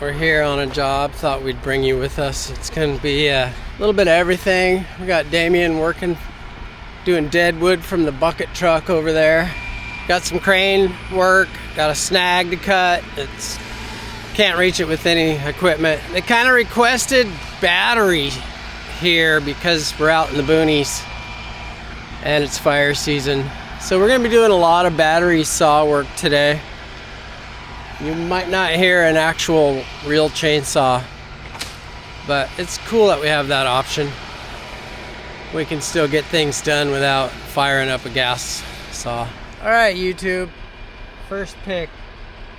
We're here on a job. Thought we'd bring you with us. It's going to be a little bit of everything. We got Damien working, doing dead wood from the bucket truck over there. Got some crane work. Got a snag to cut. Can't reach it with any equipment. They kind of requested battery here because we're out in the boonies and it's fire season. So we're going to be doing a lot of battery saw work today. You might not hear an actual real chainsaw, but it's cool that we have that option. We can still get things done without firing up a gas saw. All right, YouTube, first pick.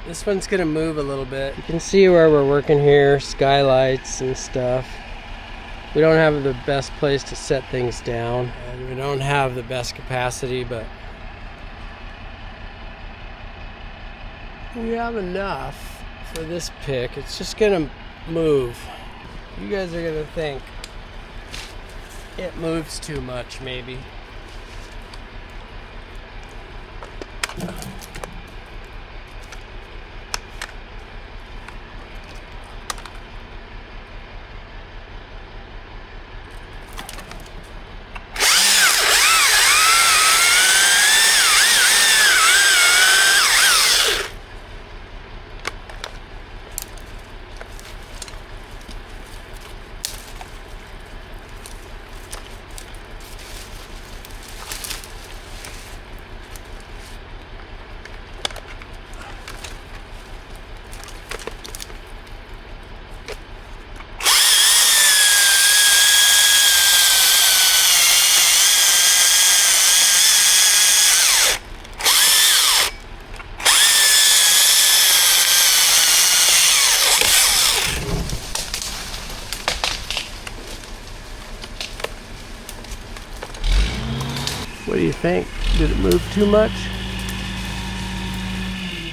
This one's gonna move a little bit. You can see where we're working here, skylights and stuff. We don't have the best place to set things down, and we don't have the best capacity, but we have enough for this pick. It's just gonna move. You guys are gonna think it moves too much, maybe. What do you think? Did it move too much?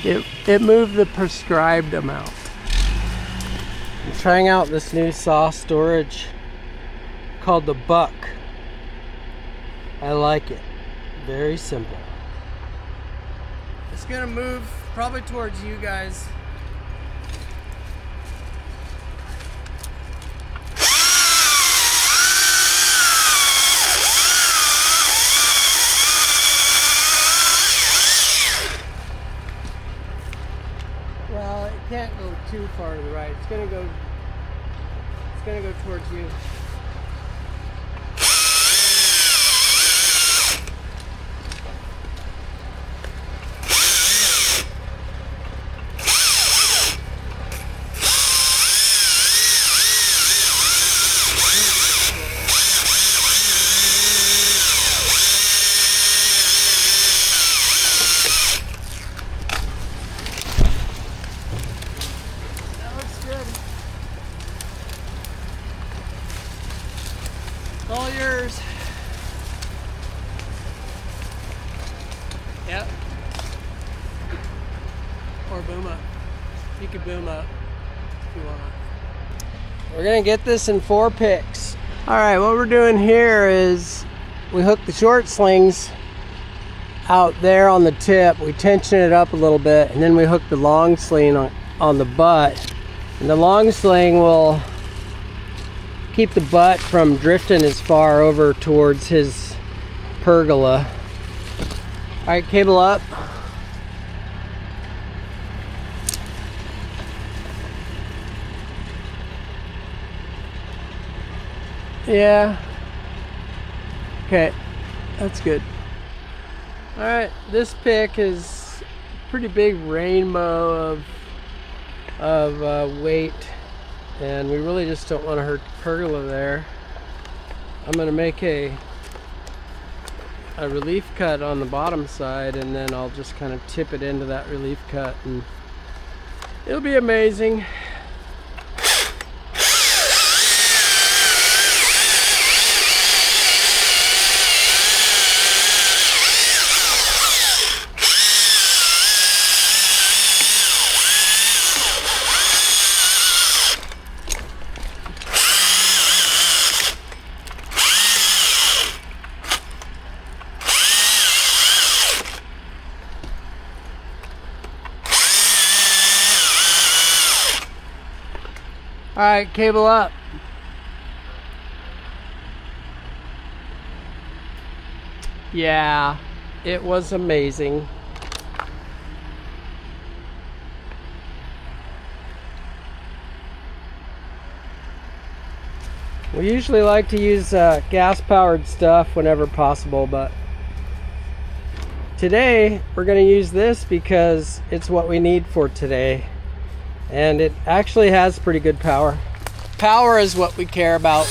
It moved the prescribed amount. I'm trying out this new saw storage called the Buck. I like it. Very simple. It's gonna move probably towards you guys. Well, it can't go too far to the right. It's gonna go towards you. All yours. Yep. Or boom up. You could boom up if you want. We're gonna get this in 4 picks. All right, what we're doing here is we hook the short slings out there on the tip. We tension it up a little bit, and then we hook the long sling on the butt. And the long sling will keep the butt from drifting as far over towards his pergola. All right, cable up. Yeah. Okay, that's good. All right, this pick is a pretty big rainbow of weight. And we really just don't want to hurt the pergola there. I'm going to make a relief cut on the bottom side, and then I'll just kind of tip it into that relief cut, and it'll be amazing. All right, cable up. Yeah, it was amazing. We usually like to use gas-powered stuff whenever possible, but today we're going to use this because it's what we need for today. And it actually has pretty good power. Power is what we care about.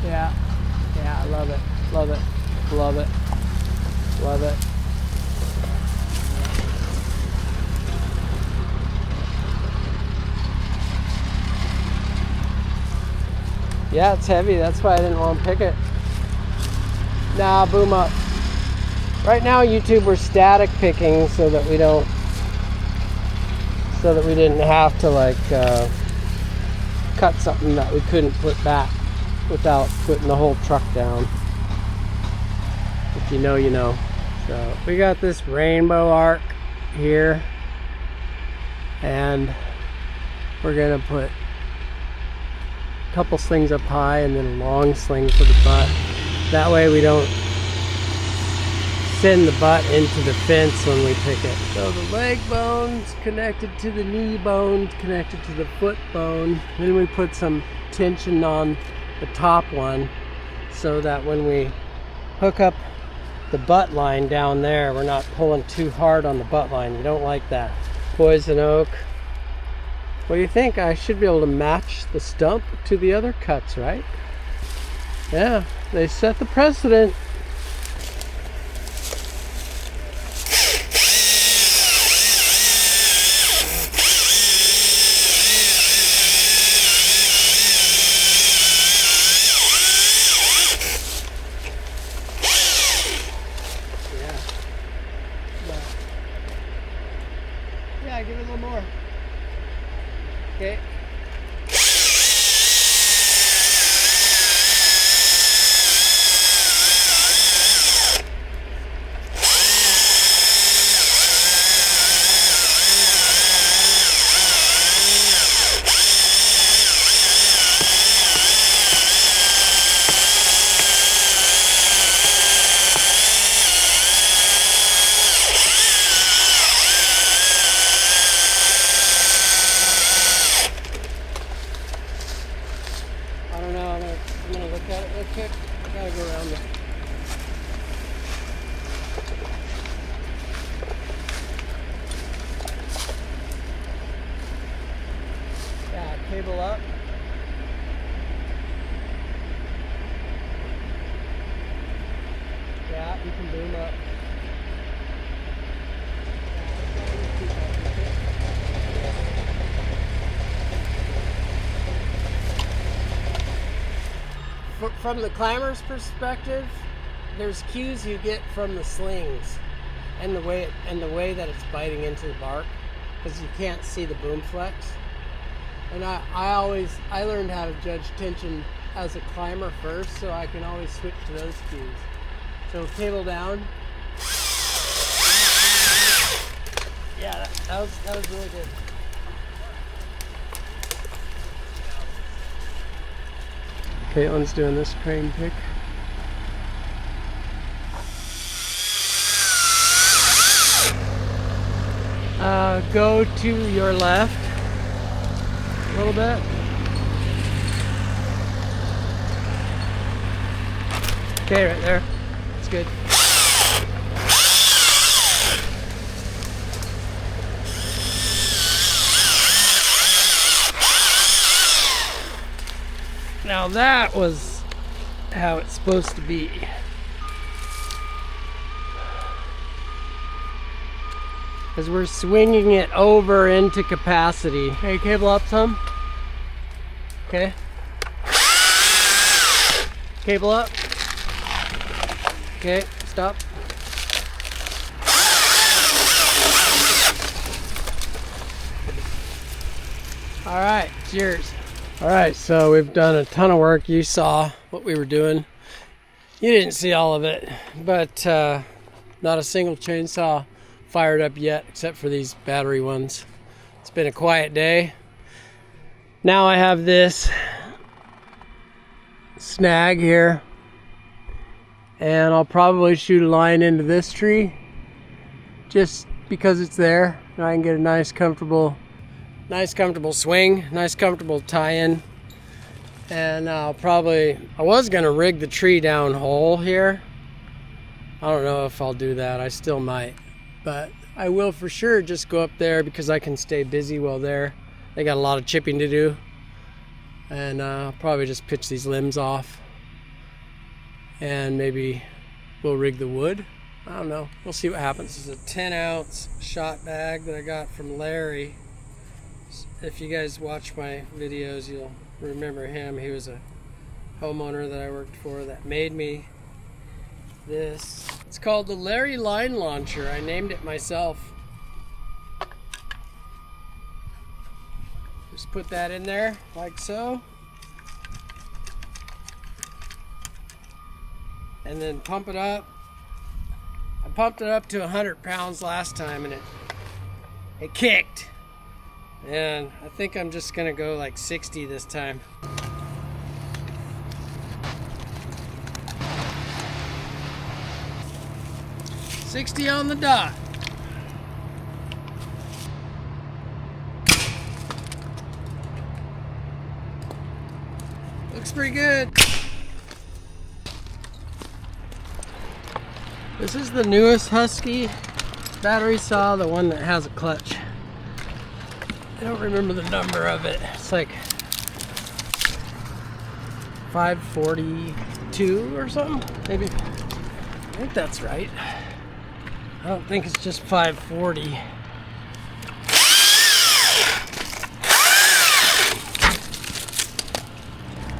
Yeah, I love it, love it, love it, love it. Yeah, it's heavy, that's why I didn't want to pick it. Nah, boom up. Right now, YouTube, we're static picking so that we didn't have to like cut something that we couldn't put back without putting the whole truck down. If you know, you know. So we got this rainbow arc here, and we're gonna put a couple slings up high and then a long sling for the butt. That way we don't send the butt into the fence when we pick it. So the leg bone's connected to the knee bone, connected to the foot bone. Then we put some tension on the top one so that when we hook up the butt line down there, we're not pulling too hard on the butt line. You don't like that. Poison oak. What do you think? I should be able to match the stump to the other cuts, right? Yeah, they set the precedent. Yeah, give it a little more. Okay. I'm gonna look at it real quick. I gotta go around the... Yeah, cable up. Yeah, you can boom up. From the climber's perspective, there's cues you get from the slings and the way that it's biting into the bark, because you can't see the boom flex. And I learned how to judge tension as a climber first, so I can always switch to those cues. So cable down. Yeah, that was really good. Caitlin's doing this crane pick. Go to your left a little bit. Okay, right there. That's good. Now that was how it's supposed to be. As we're swinging it over into capacity. Okay, cable up some. Okay. Cable up. Okay, stop. All right, it's yours. All right, so we've done a ton of work. You saw what we were doing. You didn't see all of it, but not a single chainsaw fired up yet, except for these battery ones. It's been a quiet day. Now I have this snag here, and I'll probably shoot a line into this tree just because it's there, and I can get a nice comfortable swing, nice comfortable tie-in. And I was gonna rig the tree down whole here. I don't know if I'll do that. I still might, but I will for sure just go up there because I can stay busy while there. They got a lot of chipping to do, and I'll probably just pitch these limbs off, and maybe we'll rig the wood. I don't know. We'll see what happens. This is a 10-ounce shot bag that I got from Larry. If you guys watch my videos, you'll remember him. He was a homeowner that I worked for that made me this. It's called the Larry Line Launcher. I named it myself. Just put that in there like so, and then pump it up. I pumped it up to 100 pounds last time, and it kicked. And I think I'm just gonna go like 60 this time. $60 on the dot. Looks pretty good. This is the newest Husky battery saw, the one that has a clutch. I don't remember the number of it. It's like 542 or something, maybe. I think that's right. I don't think it's just 540.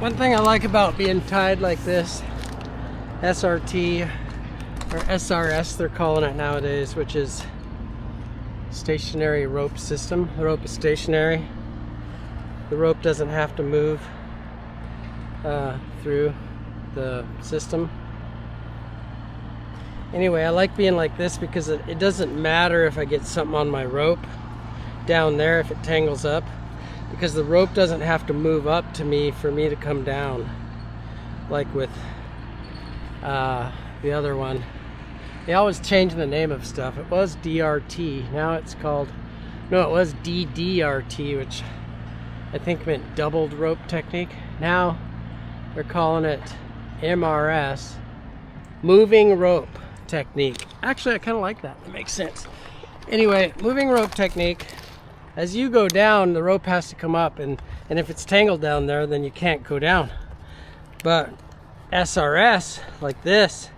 One thing I like about being tied like this, SRT, or SRS they're calling it nowadays, which is stationary rope system. The rope is stationary. The rope doesn't have to move through the system. Anyway, I like being like this because it doesn't matter if I get something on my rope down there if it tangles up, because the rope doesn't have to move up to me for me to come down, like with the other one. They always change the name of stuff. It was DRT, now it's called, no, it was DDRT, which I think meant doubled rope technique. Now they're calling it MRS, moving rope technique. Actually, I kind of like that. It makes sense. Anyway, moving rope technique. As you go down, the rope has to come up, and if it's tangled down there, then you can't go down. But SRS, like this,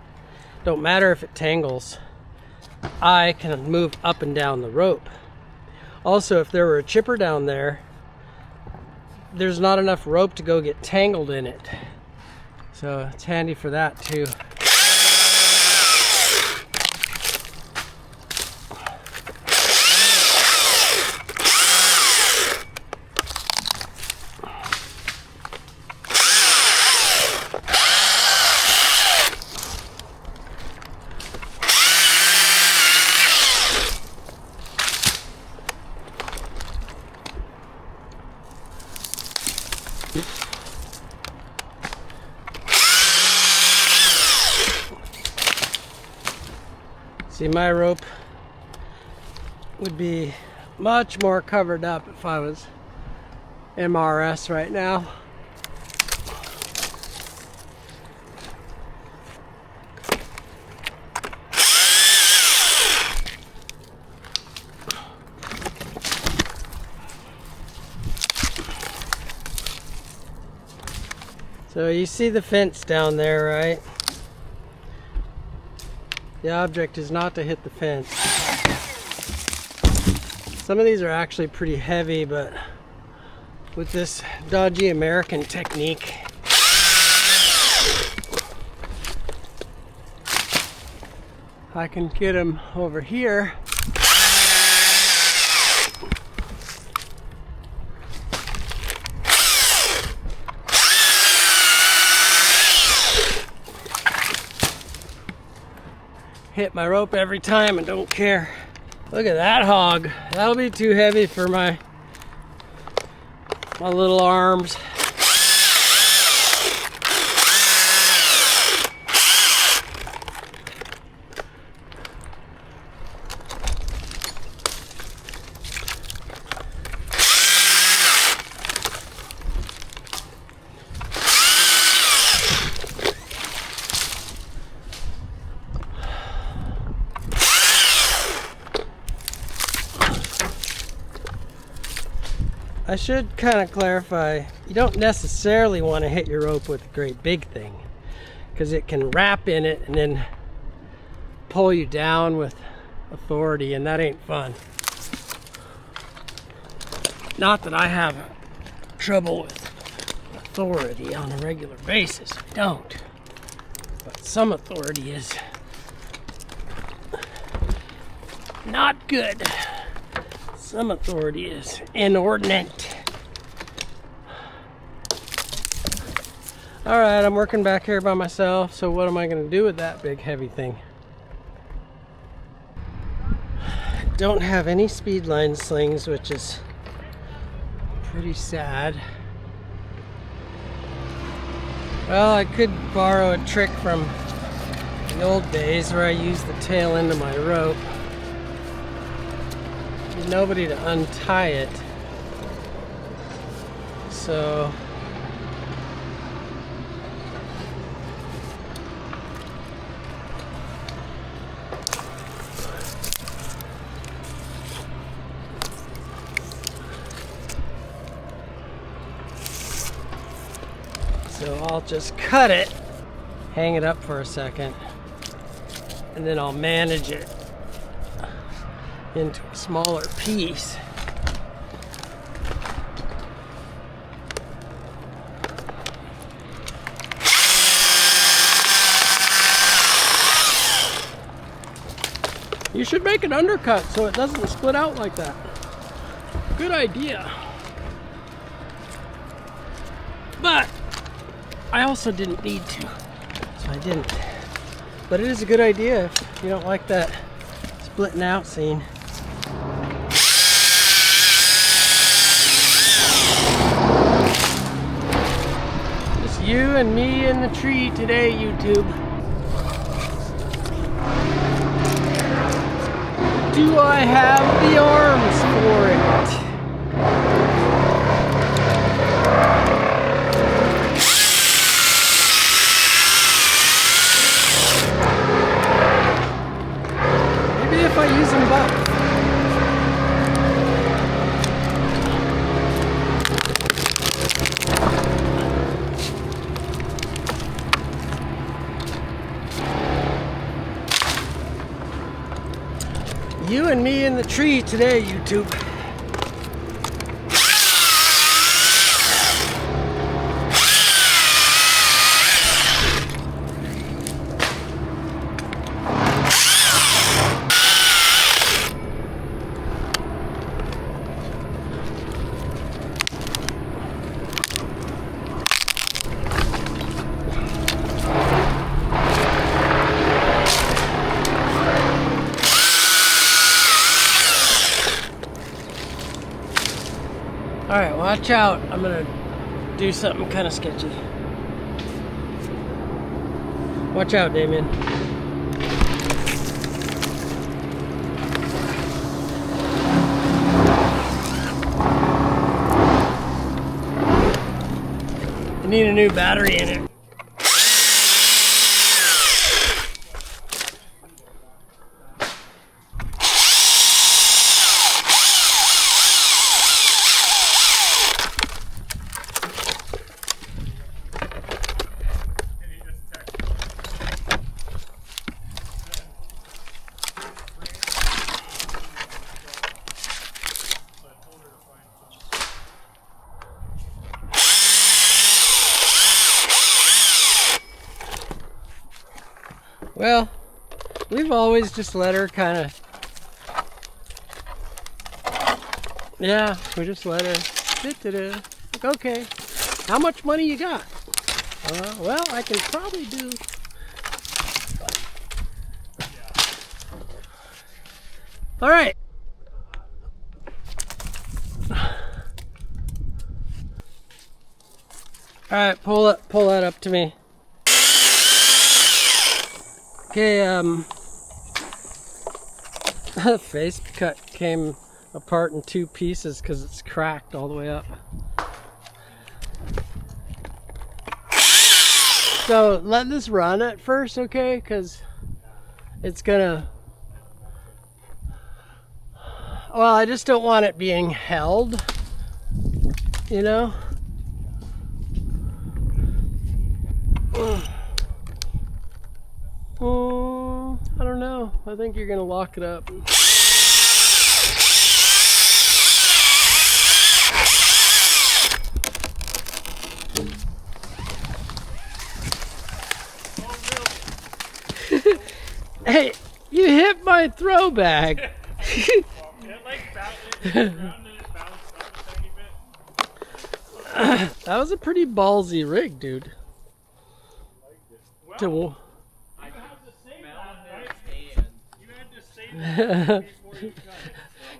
don't matter if it tangles, I can move up and down the rope. Also, if there were a chipper down there, there's not enough rope to go get tangled in it. So it's handy for that too. See, my rope would be much more covered up if I was MRS right now. So you see the fence down there, right? The object is not to hit the fence. Some of these are actually pretty heavy, but with this dodgy American technique, I can get him over here. Hit my rope every time and don't care. Look at that hog. That'll be too heavy for my little arms. I should kind of clarify, you don't necessarily want to hit your rope with a great big thing, because it can wrap in it and then pull you down with authority, and that ain't fun. Not that I have trouble with authority on a regular basis, I don't. But some authority is not good. Some authority is inordinate. Alright, I'm working back here by myself, so what am I going to do with that big heavy thing? Don't have any speed line slings, which is pretty sad. Well, I could borrow a trick from the old days where I used the tail end of my rope. Nobody to untie it, so I'll just cut it, hang it up for a second, and then I'll manage it into a smaller piece. You should make an undercut so it doesn't split out like that. Good idea. But I also didn't need to, so I didn't. But it is a good idea if you don't like that splitting out scene. You and me in the tree today, YouTube. Do I have the arms for it? Maybe if I use them both. You and me in the tree today, YouTube. Alright, watch out. I'm gonna do something kind of sketchy. Watch out, Damien. I need a new battery in it. Well, We've always just let her kind of, yeah, we just let her, like, okay, how much money you got? Well, I can probably do. All right. All right, pull that up to me. Okay, the face cut came apart in 2 pieces because it's cracked all the way up. So let this run at first, okay? Because it's gonna. Well, I just don't want it being held, you know? I don't know. I think you're gonna lock it up. Hey, you hit my throw bag. That was a pretty ballsy rig, dude. Well,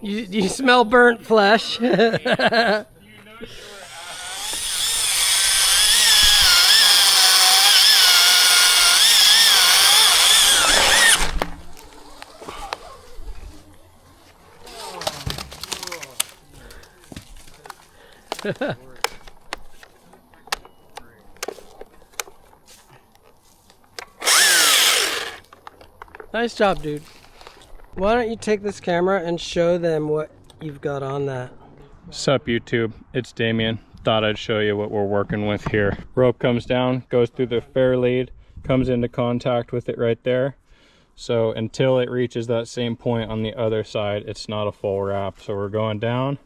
you smell burnt flesh. Nice job, dude. Why don't you take this camera and show them what you've got on that? Sup YouTube, it's Damien. Thought I'd show you what we're working with here. Rope comes down, goes through the fair lead, comes into contact with it right there. So until it reaches that same point on the other side, it's not a full wrap. So we're going down,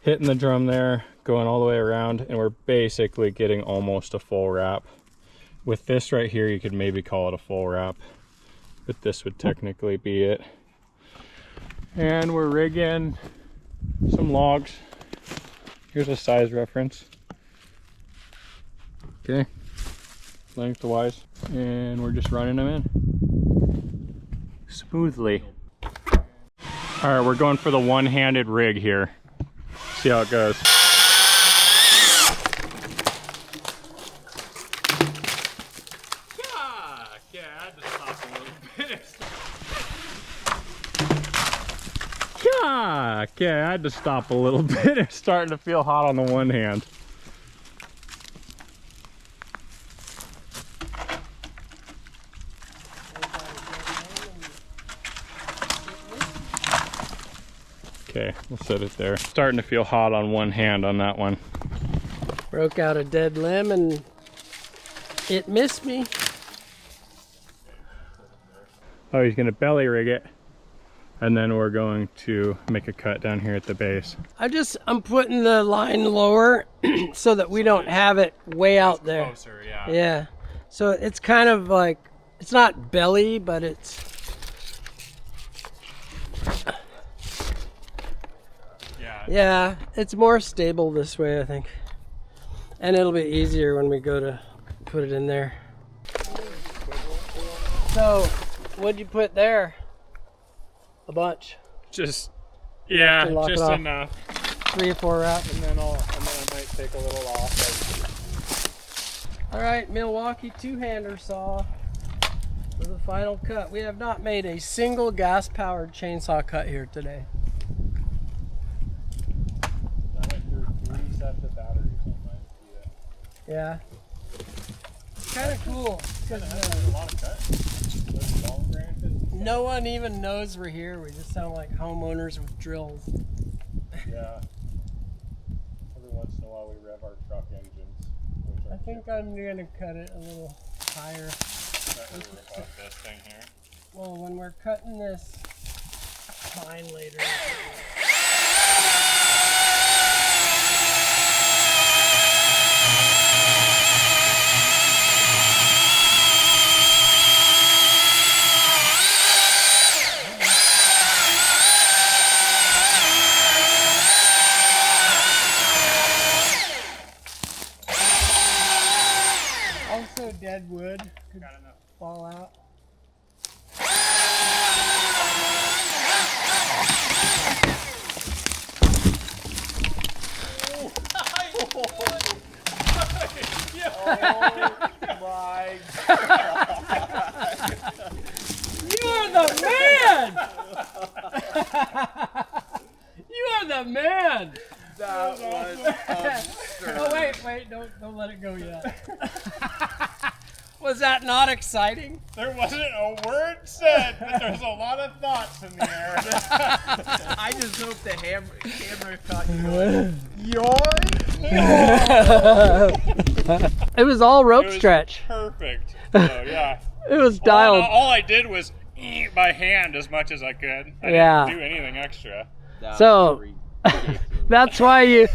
hitting the drum there, going all the way around, and we're basically getting almost a full wrap. With this right here, you could maybe call it a full wrap, but this would technically be it. And we're rigging some logs. Here's a size reference. Okay, lengthwise, and we're just running them in smoothly. All right, we're going for the one-handed rig here. See how it goes. Okay, I had to stop a little bit. It's starting to feel hot on the one hand. Okay, we'll set it there. Starting to feel hot on one hand on that one. Broke out a dead limb and it missed me. Oh, he's gonna belly rig it. And then we're going to make a cut down here at the base. I'm putting the line lower so that we don't have it way out there. Closer, yeah. Yeah. So it's kind of like, it's not belly, but it's... Yeah, it's more stable this way, I think. And it'll be easier when we go to put it in there. So, what'd you put there? A bunch. Just, yeah, just enough. 3 or 4 wraps. And then I might take a little off. All right, Milwaukee 2-hander saw for the final cut. We have not made a single gas-powered chainsaw cut here today. I went through 3 sets of batteries on mine. Yeah. It's kind of cool. There's a lot of cuts. Those long branches. No one even knows we're here. We just sound like homeowners with drills. Yeah. Every once in a while we rev our truck engines. I think I'm going to cut it a little higher. This thing here. Well, when we're cutting this pine later. no dead wood could fall out. My You're the man! You are the man! that was absurd. Oh wait, don't let it go yet. Was that not exciting? There wasn't a word said, but there's a lot of thoughts in the air. I just hope the camera caught you going, It was all rope It was stretch. Perfect. So yeah. It was dialed. All I did was eat my hand as much as I could. I Yeah. didn't do anything extra. So that's why you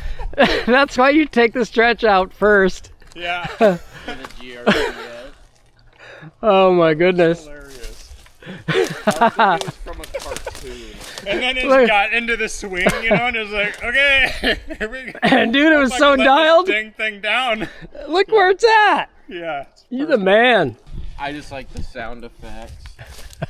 take the stretch out first. Yeah. Oh my goodness. Hilarious. it was from a cartoon. And then it Look. got into the swing, you know, and it was like, okay, here we go. And dude, it was If I so could let dialed. this dang thing down. Look where it's at. Yeah. You're the man. I just like the sound effects.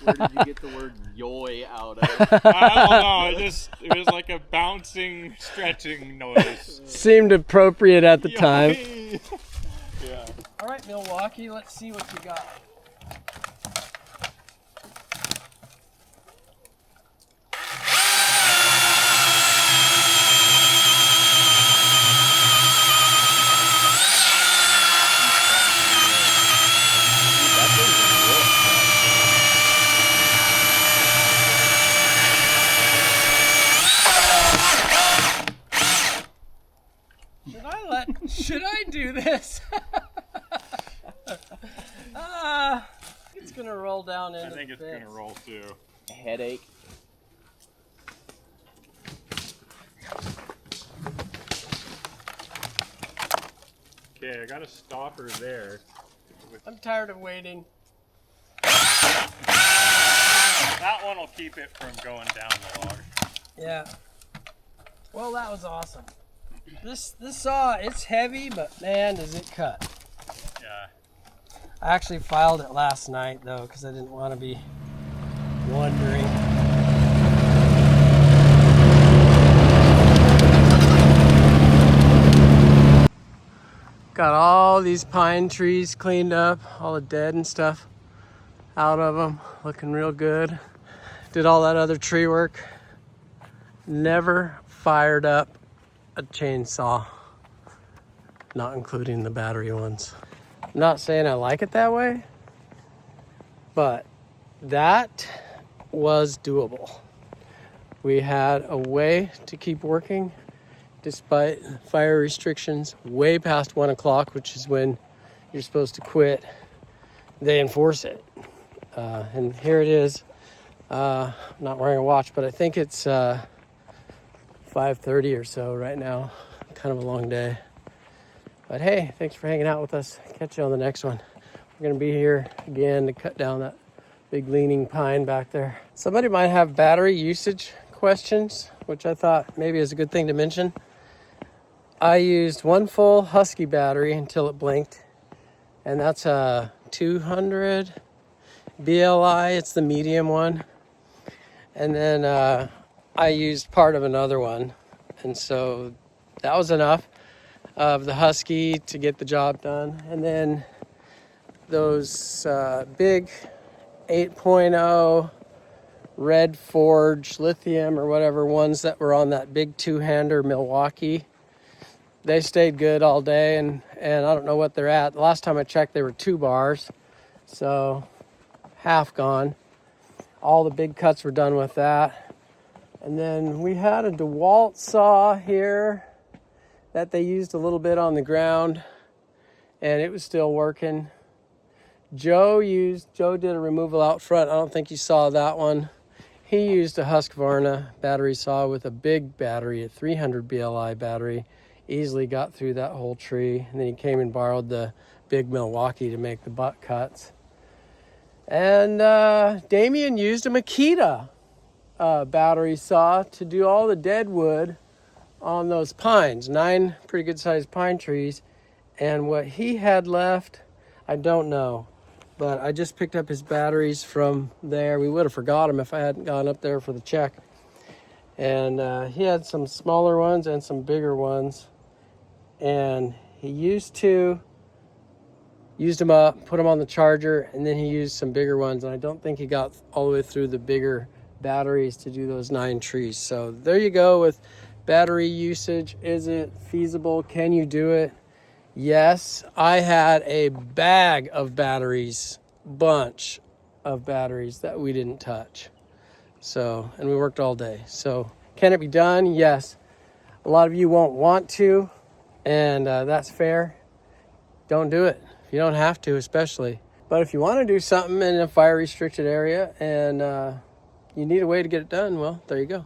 Where did you get the word yoy out of? I don't know. It was like a bouncing, stretching noise. Seemed appropriate at the time. Yeah. All right, Milwaukee, let's see what you got. Should I do this? It's gonna roll down into I think it's the going to roll too. Headache. Okay, I got a stopper there. I'm tired of waiting. That one will keep it from going down the log. Yeah. Well, that was awesome. This saw, it's heavy, but man, does it cut. Yeah. I actually filed it last night though, because I didn't want to be wondering. Got all these pine trees cleaned up, all the dead and stuff out of them, looking real good. Did all that other tree work. Never fired up a chainsaw, not including the battery ones. I'm not saying I like it that way, but that was doable. We had a way to keep working despite fire restrictions way past 1 o'clock, which is when you're supposed to quit. They enforce it. And here it is. I'm not wearing a watch, but I think it's 5:30 or so right now. Kind of a long day. But hey, thanks for hanging out with us. Catch you on the next one. We're gonna be here again to cut down that big leaning pine back there. Somebody might have battery usage questions, which I thought maybe is a good thing to mention. I used one full Husky battery until it blinked, and that's a 200 BLI. It's the medium one. And then I used part of another one, and so that was enough of the Husky to get the job done. And then those big 8.0 Red Forge lithium or whatever ones that were on that big two-hander Milwaukee, they stayed good all day, and I don't know what they're at. The last time I checked, they were 2 bars, so half gone. All the big cuts were done with that. And then we had a DeWalt saw here that they used a little bit on the ground, and it was still working. Joe did a removal out front. I don't think you saw that one. He used a Husqvarna battery saw with a big battery, a 300 BLI battery. Easily got through that whole tree. And then he came and borrowed the big Milwaukee to make the butt cuts. And Damien used a Makita battery saw to do all the dead wood on those pines, 9 pretty good sized pine trees. And what he had left, I don't know. But I just picked up his batteries from there. We would have forgot them if I hadn't gone up there for the check. And he had some smaller ones and some bigger ones. And he used them up, put them on the charger, and then he used some bigger ones. And I don't think he got all the way through the bigger batteries to do those 9 trees. So there you go with battery usage. Is it feasible? Can you do it? Yes, I had a bag of batteries, bunch of batteries that we didn't touch. So, and we worked all day. So, can it be done? Yes. A lot of you won't want to, and that's fair. Don't do it. You don't have to, especially. But if you want to do something in a fire restricted area and you need a way to get it done, well, there you go.